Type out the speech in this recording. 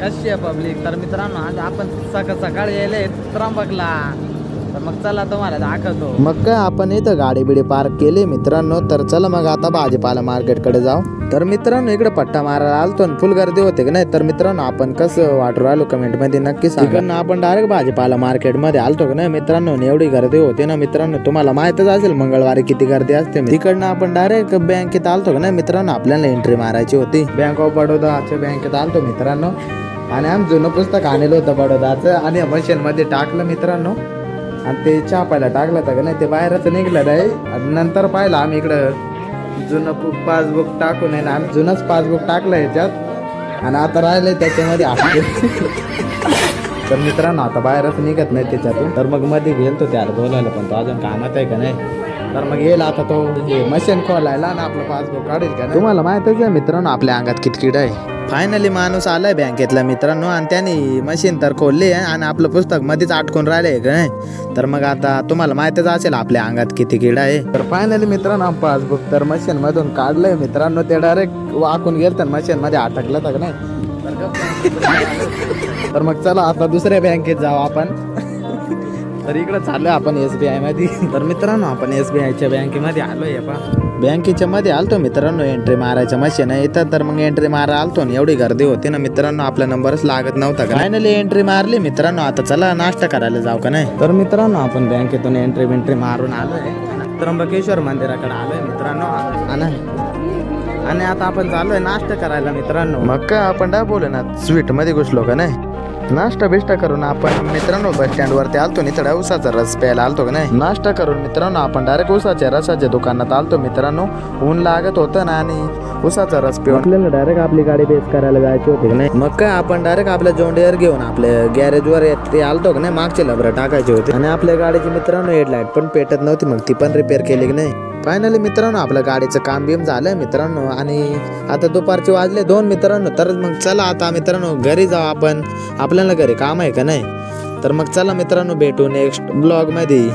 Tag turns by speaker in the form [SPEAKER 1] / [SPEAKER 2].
[SPEAKER 1] कशी आहे पब्लिक. तर मित्रांनो आज आपण सकाळी यायले त्र्यंबकला. तर मग चला तुम्हाला दाखवतो.
[SPEAKER 2] मग काय आपण इथं गाडी बिडी पार्क केली मित्रांनो. तर चला मग आता भाजीपाला मार्केटकडे जाऊ. तर मित्रांनो इकडे पट्टा मारायला आलतो आणि फुल गर्दी होते की नाही. तर मित्रांनो आपण कसं वाटू राहिलो कमेंट मध्ये नक्की सांगा. आपण डायरेक्ट भाजीपाला मार्केट मध्ये आलतो की नाही मित्रांनो. एवढी गर्दी होते ना मित्रांनो, तुम्हाला माहितच असेल मंगळवारी किती गर्दी असते. तिकडनं आपण डायरेक्ट बँकेत आलतो की नाही मित्रांनो. आपल्याला एंट्री मारायची होती. बँक ऑफ बडोदाच्या बँकेत आलतो मित्रांनो. आणि आम्ही जुनं पुस्तक आणलं होतं बडोदाचं आणि मशीन मध्ये टाकलं मित्रांनो. आणि ते छापायला टाकलं होतं का नाही, ते बाहेरच निघलं नाही. आणि नंतर पाहिलं आम्ही इकडं जुनं पासबुक टाकून आहे ना, आम्ही जुनंच पासबुक टाकलं याच्यात आणि आता राहिलंय त्याच्यामध्ये आपले. तर मित्रांनो आता बाहेरच निघत नाही त्याच्यातून. तर मग मध्ये गेलतो त्याला बोलायला, पण तो अजून कामात आहे का नाही. तर मग येईल आता तो मशीन खोलायला आणि आपलं पासबुक काढेल का. तुम्हाला माहितच आहे मित्रांनो आपल्या अंगात किती किड आहे. फायनली माणूस आलाय बँकेतला मित्रांनो आणि त्याने मशीन तर खोलली आहे आणि आपलं पुस्तक मध्येच अटकून राहिलंय का नाही. तर मग आता तुम्हाला माहितच असेल आपल्या अंगात किती किडा आहे. तर फायनली मित्रांनो पासबुक तर मशीन मधून काढलंय मित्रांनो. ते डायरेक्ट वाकून गेलं तर मशीन मध्ये अटकलं तर नाही. तर मग चला आता दुसऱ्या बँकेत जाऊ आपण. तर इकडे चाललोय आपण SBI मध्ये. तर मित्रांनो आपण SBI च्या बँकेमध्ये आलोय. बँकेच्या मध्ये आलतो मित्रांनो. एंट्री मारायचं मशीन आहे इथं. तर मग एंट्री मारा आलतो ना, एवढी गर्दी होती ना मित्रांनो, आपला नंबरच लागत नव्हता. फायनली एंट्री मारली मित्रांनो. आता चला नाश्ता करायला जाऊ का नाही. तर मित्रांनो आपण बँकेतून एंट्री मारून आलोय. त्र्यंबकेश्वर मंदिराकडे आलोय मित्रांनो. आणि आता आपण चाललोय नाश्ता करायला मित्रांनो. मग काय आपण काय बोलू ना, स्वीट मध्ये घुसलो का नाही. नाश्ता बिष्टा करून आपण मित्रांनो बस स्टँड वरती आलतो. इथं उसाचा रस प्यायला आलतो का नाही. नाश्ता करून मित्रांनो आपण डायरेक्ट उसाच्या रसाच्या दुकानात आलतो मित्रांनो. ऊन लागत होतं ना आणि उसाचा रस पिऊन आपल्याला डायरेक्ट आपली गाडी बेस करायला जायची होती का नाही. मग काय आपण डायरेक्ट आपल्या जोंडियर घेऊन आपल्या गॅरेज वर ते आलतो का नाही. मागचे लबरं टाकायचे होते आणि आपल्या गाडीची मित्रांनो हेडलाईट पण पेटत नव्हती. मग ती पण रिपेअर केली की नाही. फायनली मित्रांनो आपल्या गाडीचं काम बिम झालंय मित्रांनो. आणि आता दुपारचे वाजले 2 मित्रांनो. तर मग चला आता मित्रांनो घरी जाऊ आपण. आपल्याला घरी काम आहे का नाही. तर मग चला मित्रांनो भेटू नेक्स्ट ब्लॉग मध्ये.